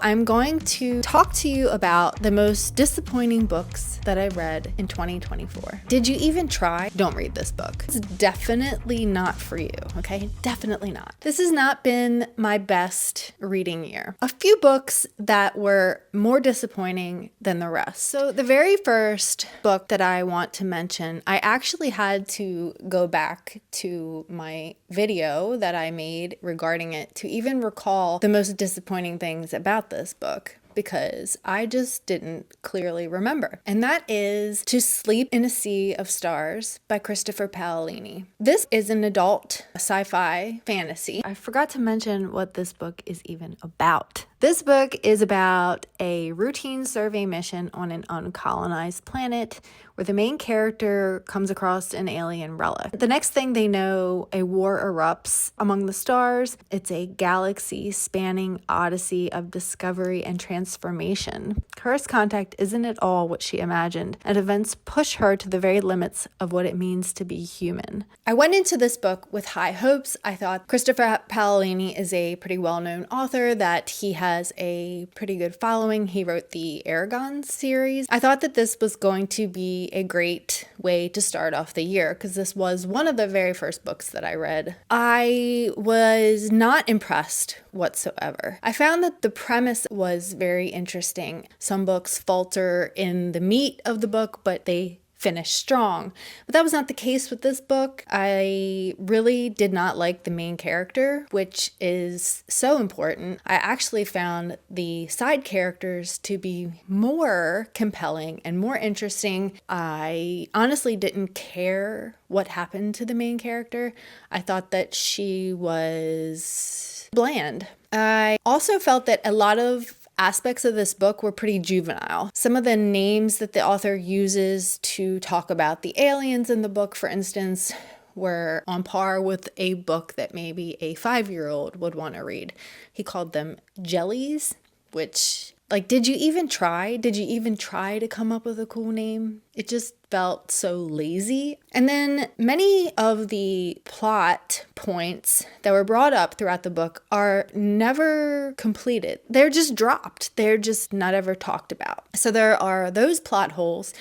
I'm going to talk to you about the most disappointing books that I read in 2024. Did you even try? Don't read this book. It's definitely not for you, okay? Definitely not. This has not been my best reading year. A few books that were more disappointing than the rest. So the very first book that I want to mention, I actually had to go back to my video that I made regarding it to even recall the most disappointing things about this book, because I just didn't clearly remember. And that is To Sleep in a Sea of Stars by Christopher Paolini. This is an adult sci-fi fantasy. I forgot to mention what this book is even about. This book is about a routine survey mission on an uncolonized planet where the main character comes across an alien relic. The next thing they know, a war erupts among the stars. It's a galaxy-spanning odyssey of discovery and transformation. First contact isn't at all what she imagined, and events push her to the very limits of what it means to be human. I went into this book with high hopes. I thought Christopher Paolini is a pretty well-known author, that he has a pretty good following. He wrote the Aragon series. I thought that this was going to be a great way to start off the year, because this was one of the very first books that I read. I was not impressed whatsoever. I found that the premise was very interesting. Some books falter in the meat of the book, but they finish strong. But that was not the case with this book. I really did not like the main character, which is so important. I actually found the side characters to be more compelling and more interesting. I honestly didn't care what happened to the main character. I thought that she was bland. I also felt that a lot of aspects of this book were pretty juvenile. Some of the names that the author uses to talk about the aliens in the book, for instance, were on par with a book that maybe a 5-year-old would want to read. He called them jellies, which, did you even try? Did you even try to come up with a cool name? It just felt so lazy. And then many of the plot points that were brought up throughout the book are never completed. They're just dropped. They're just not ever talked about. So there are those plot holes.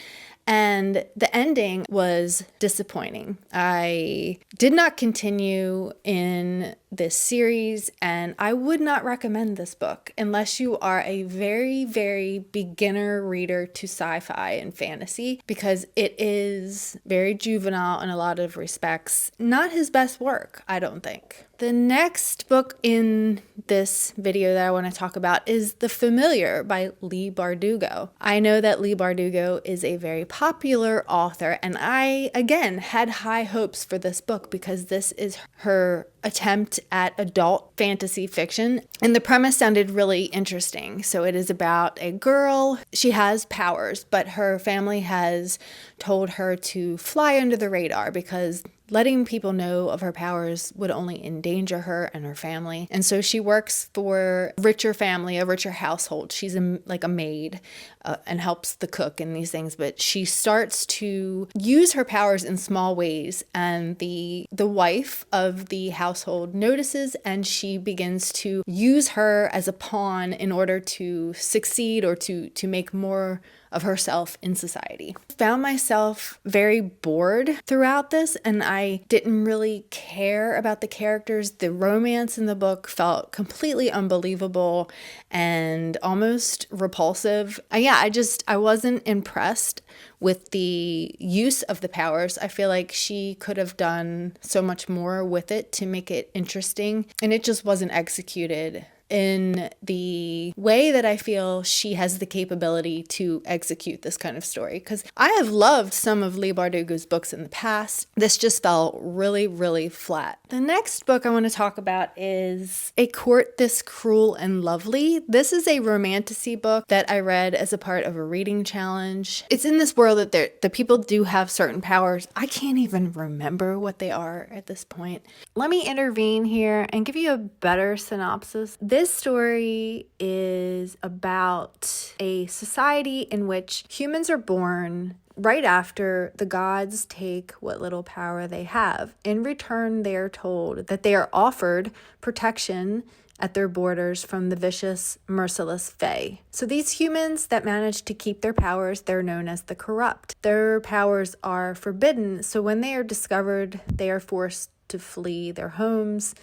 And the ending was disappointing. I did not continue in this series, and I would not recommend this book unless you are a very, very beginner reader to sci-fi and fantasy, because it is very juvenile in a lot of respects. Not his best work, I don't think. The next book in this video that I want to talk about is The Familiar by Leigh Bardugo. I know that Leigh Bardugo is a very popular author, and I, again, had high hopes for this book because this is her attempt at adult fantasy fiction, and the premise sounded really interesting. So it is about a girl. She has powers, but her family has told her to fly under the radar because letting people know of her powers would only endanger her and her family. And so she works for a richer family, a richer household. She's like a maid and helps the cook and these things. But she starts to use her powers in small ways. And the wife of the household notices, and she begins to use her as a pawn in order to succeed or to make more of herself in society. I found myself very bored throughout this, and I didn't really care about the characters. The romance in the book felt completely unbelievable and almost repulsive. I wasn't impressed with the use of the powers. I feel like she could have done so much more with it to make it interesting, and it just wasn't executed in the way that I feel she has the capability to execute this kind of story. Because I have loved some of Leigh Bardugo's books in the past. This just felt really, really flat. The next book I want to talk about is A Court This Cruel and Lovely. This is a romantasy book that I read as a part of a reading challenge. It's in this world that the people do have certain powers. I can't even remember what they are at this point. Let me intervene here and give you a better synopsis. This story is about a society in which humans are born right after the gods take what little power they have. In return, they are told that they are offered protection at their borders from the vicious, merciless Fae. So these humans that manage to keep their powers, they're known as the corrupt. Their powers are forbidden, so when they are discovered, they are forced to flee their homes.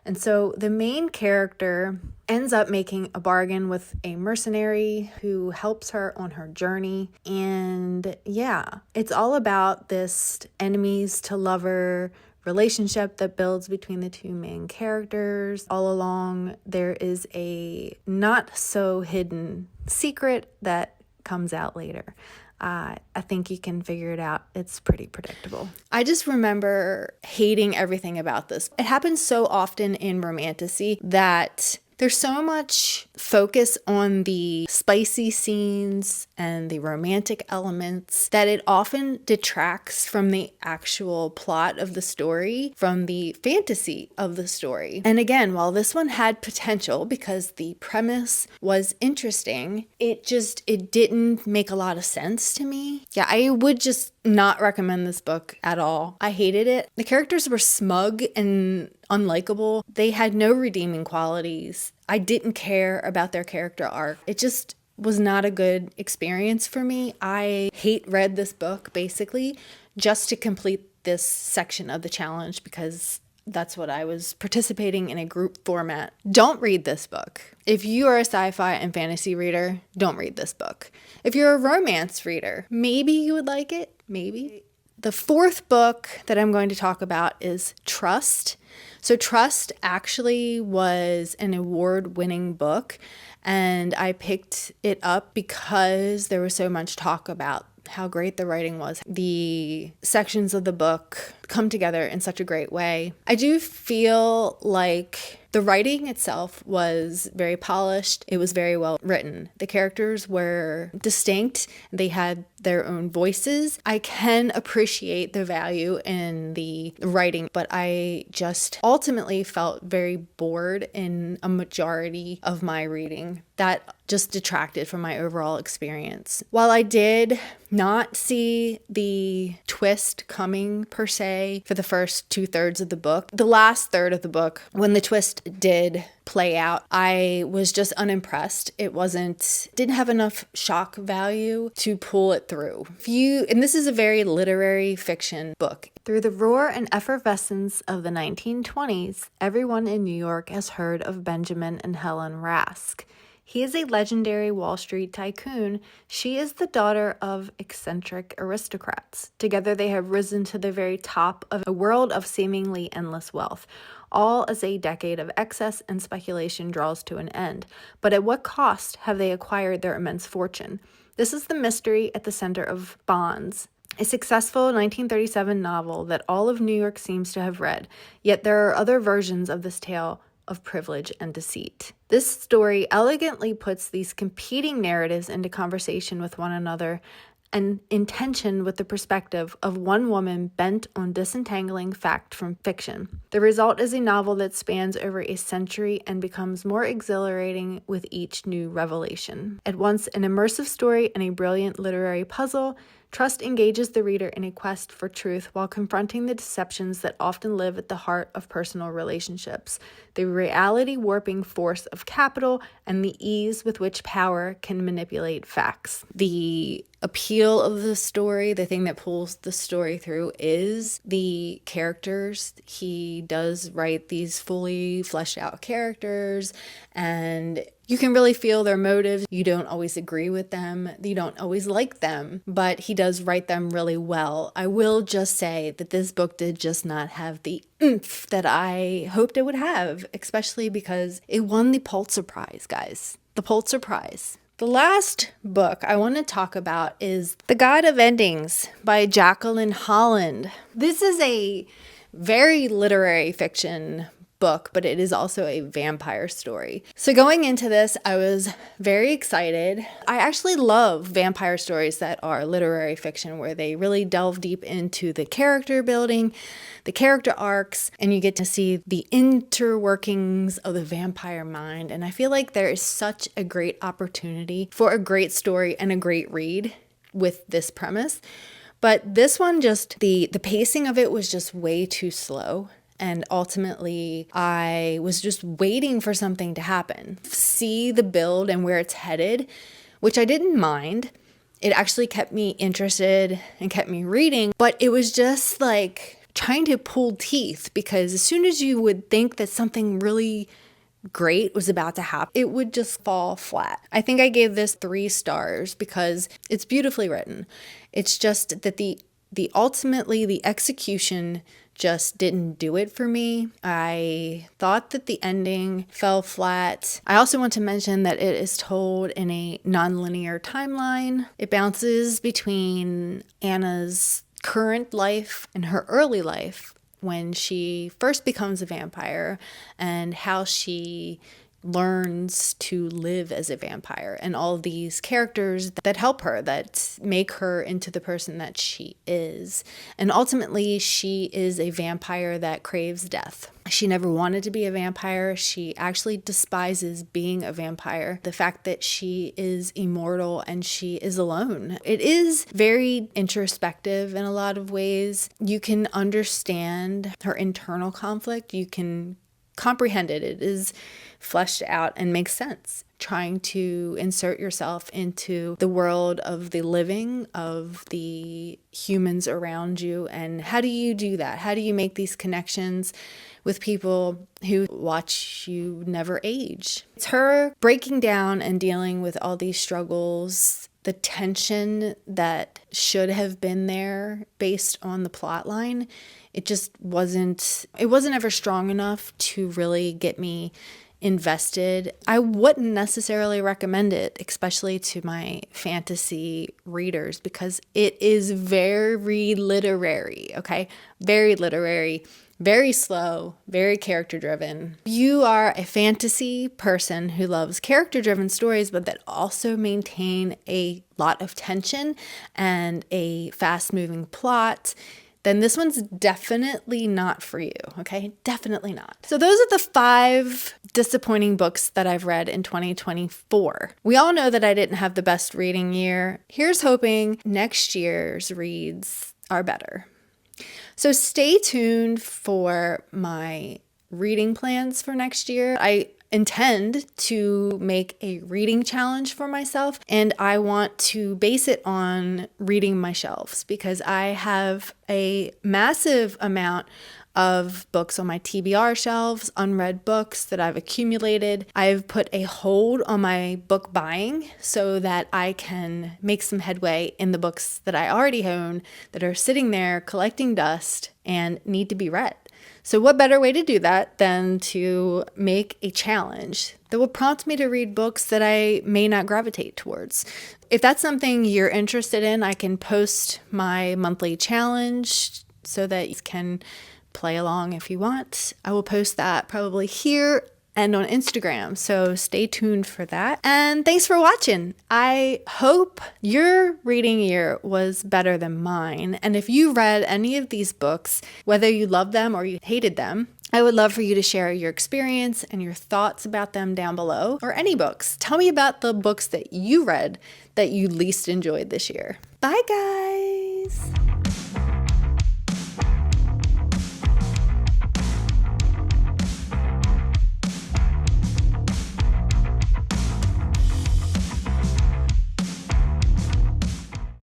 And so the main character ends up making a bargain with a mercenary who helps her on her journey. And yeah, it's all about this enemies to lover relationship that builds between the two main characters. All along, there is a not so hidden secret that comes out later. I think you can figure it out. It's pretty predictable. I just remember hating everything about this. It happens so often in romantasy that there's so much focus on the spicy scenes and the romantic elements that it often detracts from the actual plot of the story, from the fantasy of the story. And again, while this one had potential because the premise was interesting, it didn't make a lot of sense to me. Yeah, I would just not recommend this book at all. I hated it. The characters were smug and unlikable. They had no redeeming qualities. I didn't care about their character arc. It just was not a good experience for me. I read this book basically just to complete this section of the challenge because that's what I was participating in a group format. Don't read this book. If you are a sci-fi and fantasy reader, don't read this book. If you're a romance reader, maybe you would like it. Maybe. The fourth book that I'm going to talk about is Trust. So Trust actually was an award-winning book, and I picked it up because there was so much talk about how great the writing was. The sections of the book come together in such a great way. I do feel like the writing itself was very polished. It was very well written. The characters were distinct. They had their own voices. I can appreciate the value in the writing, but I just ultimately felt very bored in a majority of my reading. That just detracted from my overall experience. While I did not see the twist coming per se for the first 2/3 of the book, the last third of the book, when the twist did play out, I was just unimpressed. Didn't have enough shock value to pull it through. And this is a very literary fiction book. Through the roar and effervescence of the 1920s, everyone in New York has heard of Benjamin and Helen Rask. He is a legendary Wall Street tycoon. She is the daughter of eccentric aristocrats. Together they have risen to the very top of a world of seemingly endless wealth, all as a decade of excess and speculation draws to an end. But at what cost have they acquired their immense fortune? This is the mystery at the center of Bonds, a successful 1937 novel that all of New York seems to have read, yet there are other versions of this tale of privilege and deceit. This story elegantly puts these competing narratives into conversation with one another and in tension with the perspective of one woman bent on disentangling fact from fiction. The result is a novel that spans over a century and becomes more exhilarating with each new revelation. At once an immersive story and a brilliant literary puzzle, Trust engages the reader in a quest for truth while confronting the deceptions that often live at the heart of personal relationships, the reality-warping force of capital, and the ease with which power can manipulate facts. The appeal of the story, the thing that pulls the story through, is the characters. He does write these fully fleshed out characters, and you can really feel their motives. You don't always agree with them. You don't always like them, but he does write them really well. I will just say that this book did just not have the oomph that I hoped it would have, especially because it won the Pulitzer Prize, guys. The Pulitzer Prize. The last book I want to talk about is The God of Endings by Jacqueline Holland. This is a very literary fiction book, but it is also a vampire story. So going into this, I was very excited. I actually love vampire stories that are literary fiction, where they really delve deep into the character building, the character arcs, and you get to see the interworkings of the vampire mind. And I feel like there is such a great opportunity for a great story and a great read with this premise. But this one, just the pacing of it was just way too slow. And ultimately, I was just waiting for something to happen. See the build and where it's headed, which I didn't mind. It actually kept me interested and kept me reading, but it was just like trying to pull teeth, because as soon as you would think that something really great was about to happen, it would just fall flat. I think I gave this 3 stars because it's beautifully written. It's just that the ultimately the execution just didn't do it for me. I thought that the ending fell flat. I also want to mention that it is told in a nonlinear timeline. It bounces between Anna's current life and her early life when she first becomes a vampire, and how she learns to live as a vampire, and all of these characters that help her, that make her into the person that she is. And ultimately, she is a vampire that craves death. She never wanted to be a vampire. She actually despises being a vampire. The fact that she is immortal and she is alone. It is very introspective in a lot of ways. You can understand her internal conflict. You can comprehend it. It is fleshed out and makes sense. Trying to insert yourself into the world of the living, of the humans around you. And how do you do that? How do you make these connections with people who watch you never age? It's her breaking down and dealing with all these struggles, the tension that should have been there based on the plot line. It wasn't ever strong enough to really get me invested. I wouldn't necessarily recommend it, especially to my fantasy readers, because it is very literary, okay? Very literary, very slow, very character-driven. You are a fantasy person who loves character-driven stories, but that also maintain a lot of tension and a fast-moving plot, then this one's definitely not for you, okay? Definitely not. So those are the 5 disappointing books that I've read in 2024. We all know that I didn't have the best reading year. Here's hoping next year's reads are better. So stay tuned for my reading plans for next year. I intend to make a reading challenge for myself, and I want to base it on reading my shelves, because I have a massive amount of books on my TBR shelves, unread books that I've accumulated. I've put a hold on my book buying so that I can make some headway in the books that I already own that are sitting there collecting dust and need to be read. So what better way to do that than to make a challenge that will prompt me to read books that I may not gravitate towards. If that's something you're interested in, I can post my monthly challenge so that you can play along if you want. I will post that probably here and on Instagram, so stay tuned for that. And thanks for watching. I hope your reading year was better than mine. And if you read any of these books, whether you loved them or you hated them, I would love for you to share your experience and your thoughts about them down below, or any books. Tell me about the books that you read that you least enjoyed this year. Bye, guys.